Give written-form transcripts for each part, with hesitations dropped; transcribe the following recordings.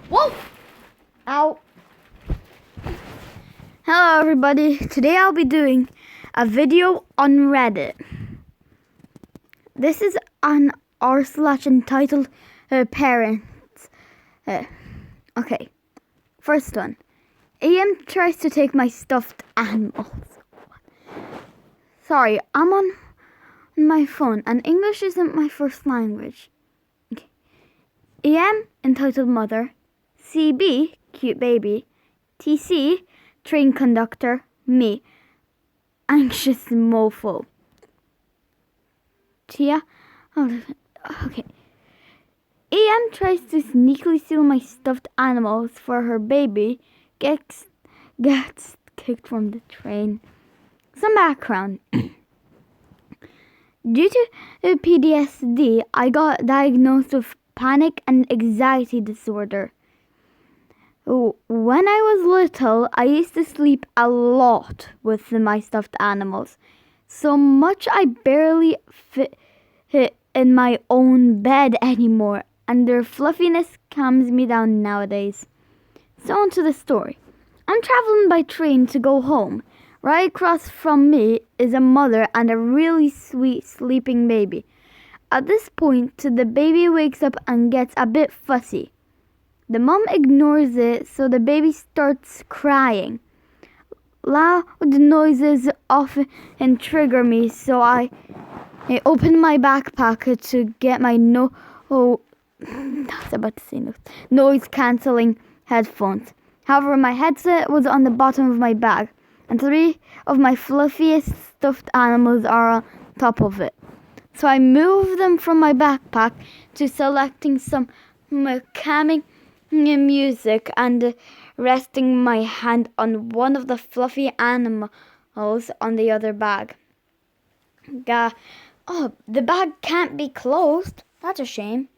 Whoa! Ow. Hello everybody, today I'll be doing a video on Reddit. This is an r/ entitled parents. Okay, first one. Ian tries to take my stuffed animals. Sorry, I'm on my phone and English isn't my first language. Okay. EM entitled mother. CB cute baby. TC train conductor. Me anxious mofo. Tia. Oh, okay. EM tries to sneakily steal my stuffed animals for her baby. Gets kicked from the train. Some background. Due to PTSD, I got diagnosed with panic and anxiety disorder. When I was little, I used to sleep a lot with my stuffed animals. So much I barely fit in my own bed anymore, and their fluffiness calms me down nowadays. So on to the story. I'm traveling by train to go home. Right across from me is a mother and a really sweet sleeping baby. At this point, the baby wakes up and gets a bit fussy. The mom ignores it, so the baby starts crying. Loud noises often trigger me, so I open my backpack to get my noise cancelling headphones. However, my headset was on the bottom of my bag, and 3 of my fluffiest stuffed animals are on top of it. So I move them from my backpack to selecting some calming music and resting my hand on one of the fluffy animals on the other bag. The bag can't be closed. That's a shame.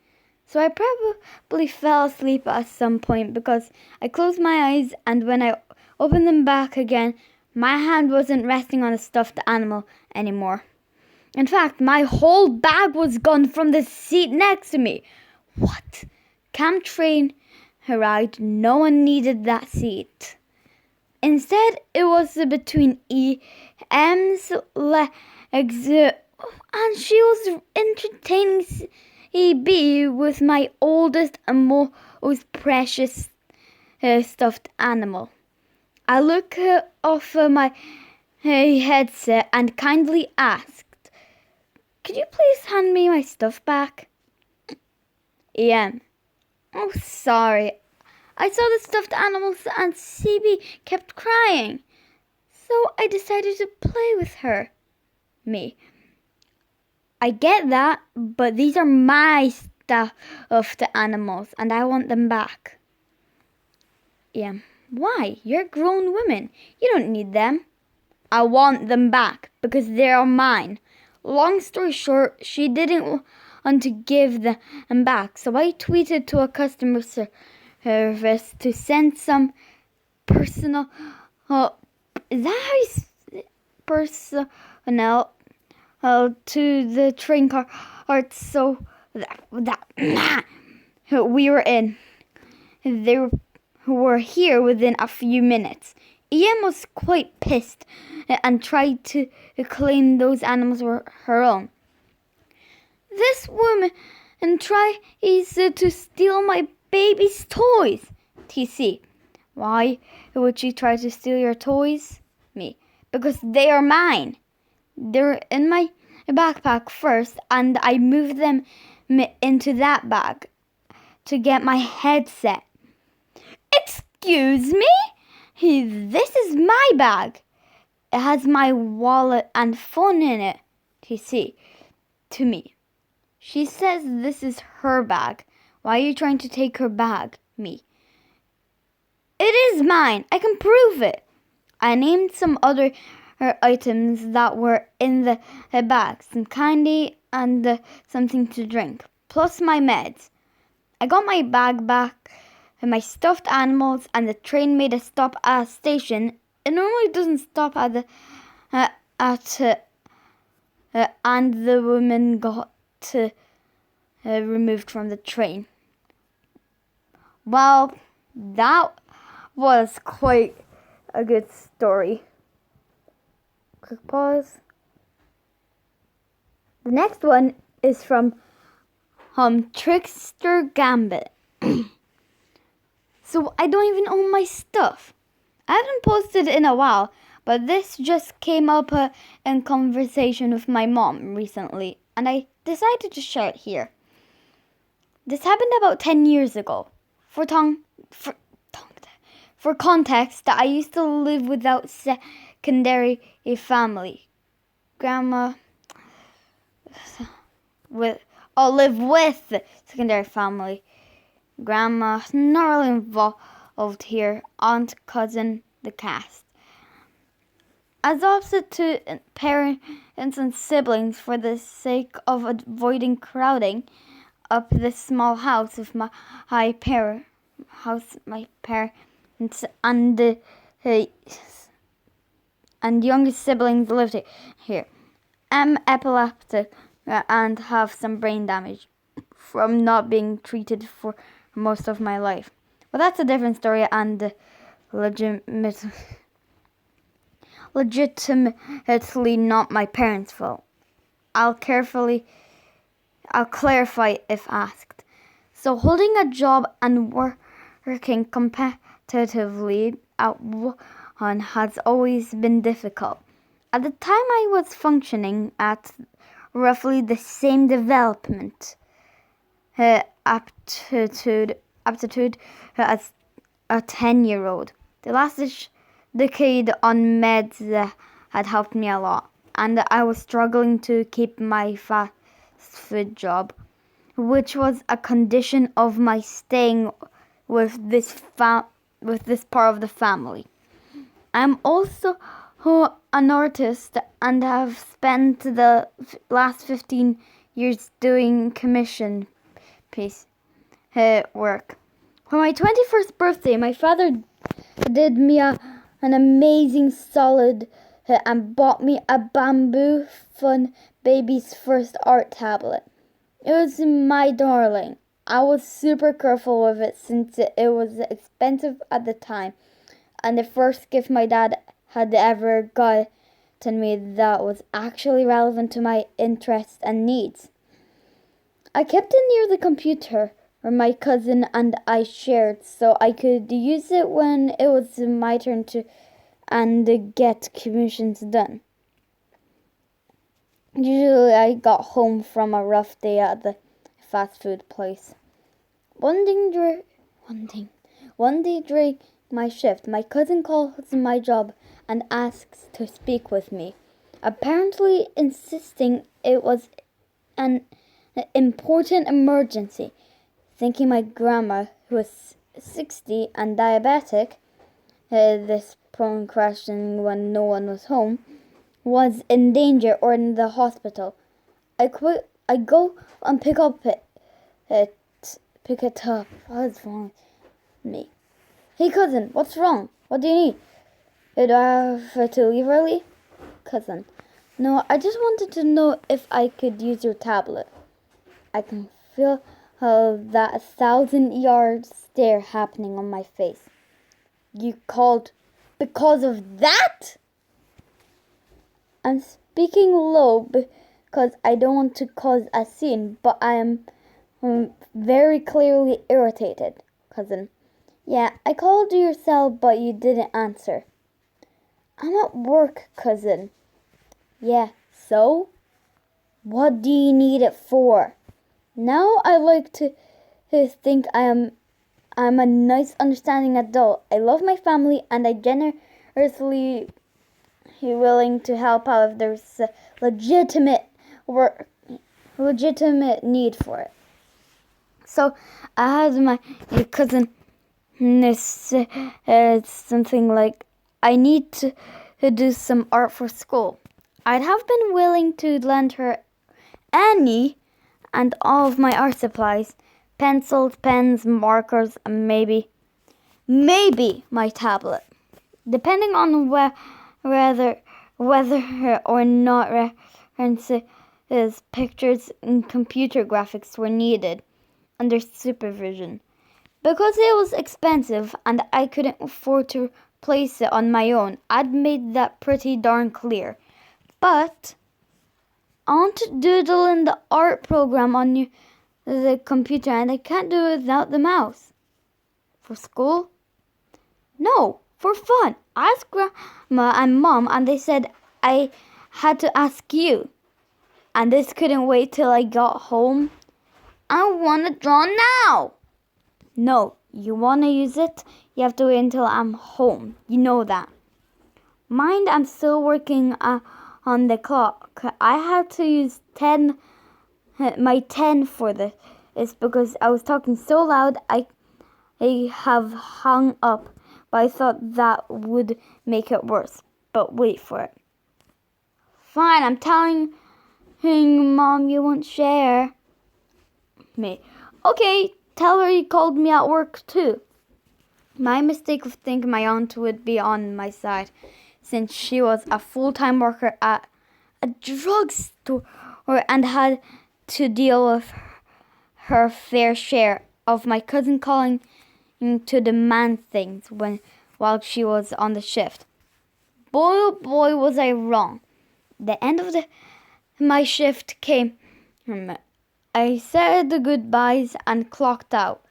So I probably fell asleep at some point because I closed my eyes, and when I opened them back again, my hand wasn't resting on a stuffed animal anymore. In fact, my whole bag was gone from the seat next to me. What? Cam train ride, no one needed that seat. Instead, it was between EM's legs, and she was entertaining EB with my oldest and most precious stuffed animal. I looked off my headset and kindly asked, "Could you please hand me my stuff back?" EM. "Oh, sorry. I saw the stuffed animals and CB kept crying, so I decided to play with her." Me. "I get that, but these are my stuffed animals and I want them back." Yeah. "Why? You're a grown woman. You don't need them." "I want them back because they are mine." Long story short, she didn't want to give them back, so I tweeted to a customer service to send some personnel to the train car so that we were in. They were here within a few minutes. Ian was quite pissed and tried to claim those animals were her own. "This woman tries to steal my baby's toys." TC. "Why would she try to steal your toys?" Me. "Because they are mine. They're in my backpack first, and I moved them into that bag to get my headset." "Excuse me? This is my bag. It has my wallet and phone in it." TC. To me. "She says this is her bag. Why are you trying to take her bag?" Me. "It is mine. I can prove it." I named some other items that were in the bag, some candy and something to drink, plus my meds. I got my bag back and my stuffed animals, and the train made a stop at a station. It normally doesn't stop at and the woman got removed from the train. Well, that was quite a good story. Quick pause. The next one is from Trickster Gambit. So I don't even own my stuff. I haven't posted in a while, but this just came up in conversation with my mom recently, and I decided to share it here. This happened about 10 years ago. For context, I used to live without secondary family. Live with secondary family. Grandma, not really involved here. Aunt, cousin, the cast. As opposite to parents and siblings, for the sake of avoiding crowding up this small house with my parents and youngest siblings lived here. I'm epileptic and have some brain damage from not being treated for most of my life. But that's a different story and legitimately not my parents' fault. I'll clarify if asked. So holding a job and working competitively at one has always been difficult. At the time I was functioning at roughly the same development aptitude as a 10-year-old. The last decade on meds had helped me a lot, and I was struggling to keep my fast food job, which was a condition of my staying with this part of the family. I'm also an artist and have spent the last 15 years doing commission piece work. For my 21st birthday, my father did me an amazing solid and bought me a Bamboo Fun Baby's first art tablet. It was my darling. I was super careful with it since it was expensive at the time, and the first gift my dad had ever gotten me that was actually relevant to my interests and needs. I kept it near the computer where my cousin and I shared, so I could use it when it was my turn to get commissions done. Usually I got home from a rough day at the fast food place. One day during my shift, my cousin calls my job and asks to speak with me, apparently insisting it was an important emergency. Thinking my grandma, who was 60 and diabetic, this prone crashing when no one was home, was in danger or in the hospital. I go and pick it up. What's wrong with me? Hey cousin, what's wrong? What do you need? Do I have to leave early? Cousin, no, I just wanted to know if I could use your tablet. I can feel that 1,000-yard stare happening on my face. You called because of that? I'm speaking low because I don't want to cause a scene, but I am very clearly irritated, cousin. Yeah, I called your cell, but you didn't answer. I'm at work, cousin. Yeah, so? What do you need it for? Now I like to think I'm a nice, understanding adult. I love my family, and I generously willing to help out if there's a legitimate need for it. So I had my cousin something like, I need to do some art for school. I'd have been willing to lend her any and all of my art supplies, pencils, pens, markers, and maybe my tablet, depending on whether or not references, pictures, and computer graphics were needed under supervision. Because it was expensive and I couldn't afford to replace it on my own. I'd made that pretty darn clear. But I want to doodle in the art program on the computer and I can't do it without the mouse. For school? No, for fun. I asked Grandma and Mom and they said I had to ask you. And this couldn't wait till I got home. I want to draw now. No, you want to use it? You have to wait until I'm home. You know that. Mind, I'm still working on the clock. I had to use my 10 for this. It's because I was talking so loud I have hung up. But I thought that would make it worse. But wait for it. Fine, I'm telling Mom you won't share. Me. Okay, tell her you called me at work too. My mistake of thinking my aunt would be on my side, since she was a full-time worker at a drugstore and had to deal with her fair share of my cousin calling to demand things while she was on the shift. Boy, oh boy, was I wrong. The end of my shift came. I said the goodbyes and clocked out.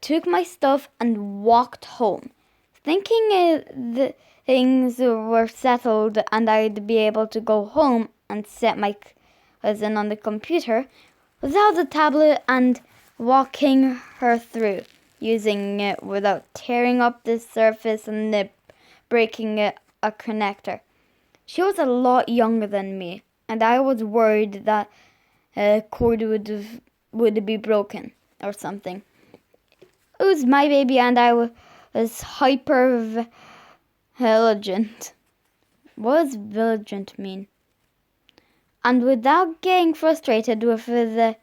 Took my stuff and walked home, thinking the things were settled and I'd be able to go home and set my cousin on the computer without the tablet and walking her through, using it without tearing up the surface and breaking a connector. She was a lot younger than me, and I was worried that cord would be broken or something. It was my baby and I was hyper vigilant. What does vigilant mean? And without getting frustrated with the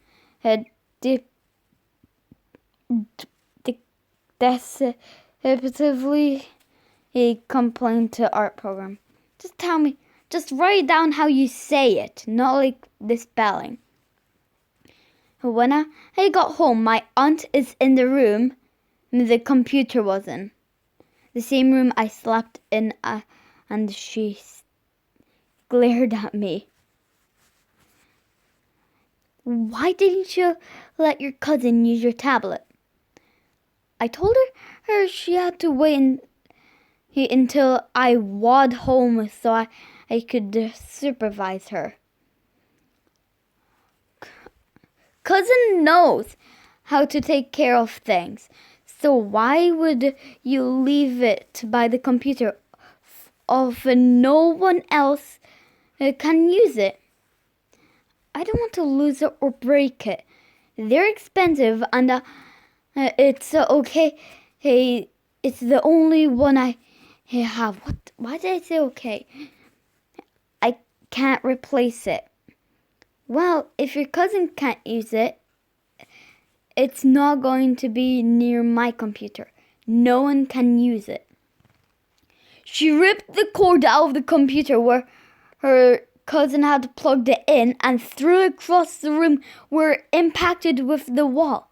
deceptively complaint to art program. Just tell me, just write down how you say it, not like the spelling. When I got home, my aunt is in the room the computer was in. The same room I slept in, and she glared at me. Why didn't you let your cousin use your tablet? I told her she had to wait until I was home so I could supervise her. Cousin knows how to take care of things, so why would you leave it by the computer if no one else can use it? I don't want to lose it or break it. They're expensive and it's okay. Hey, it's the only one I have. What? Why did I say okay? I can't replace it. Well, if your cousin can't use it, it's not going to be near my computer. No one can use it. She ripped the cord out of the computer where her cousin had plugged it in and threw it across the room where it impacted with the wall.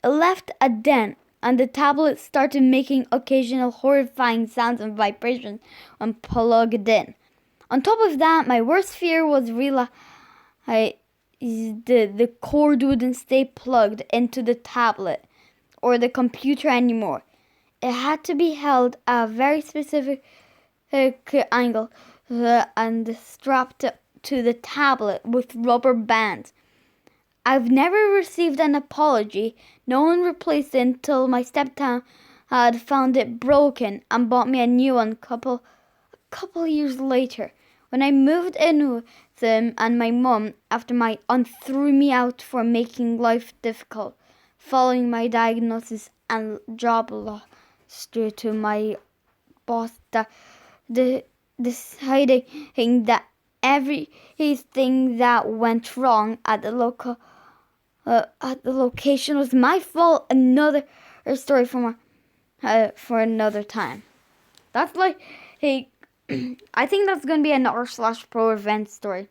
It left a dent and the tablet started making occasional horrifying sounds and vibrations when plugged in. On top of that, my worst fear was the cord wouldn't stay plugged into the tablet or the computer anymore. It had to be held at a very specific angle and strapped to the tablet with rubber bands. I've never received an apology. No one replaced it until my stepdad had found it broken and bought me a new one a couple years later. When I moved in with him and my mum after my aunt threw me out for making life difficult, following my diagnosis and job loss due to my boss deciding that everything that went wrong at the location was my fault. Another story for another time. That's like I think that's going to be an r/pro event story.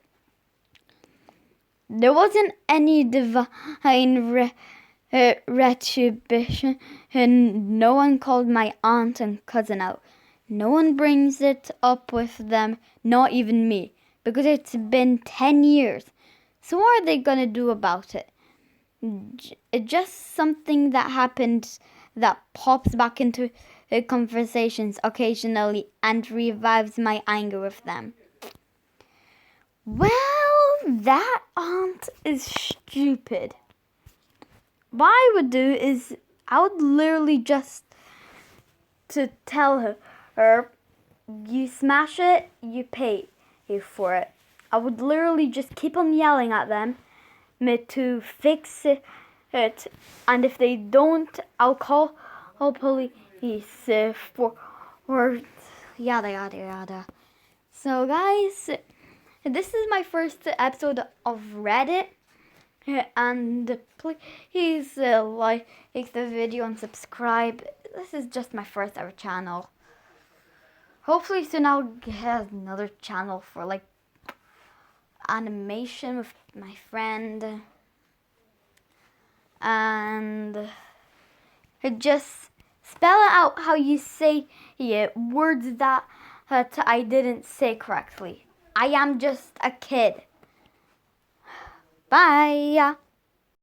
There wasn't any divine retribution. And no one called my aunt and cousin out. No one brings it up with them, not even me, because it's been 10 years. So what are they gonna do about it? Just something that happened that pops back into conversations occasionally and revives my anger with them. Well, that aunt is stupid. What I would do is I would literally just to tell her, you smash it, you pay for it. I would literally just keep on yelling at them to fix it, and if they don't, I'll call police for or yada yada yada. So guys, this is my first episode of Reddit, and please like the video and subscribe. This is just my first ever channel. Hopefully soon I'll get another channel for like animation with my friend, and just spell out how you say words that I didn't say correctly. I am just a kid. Bye.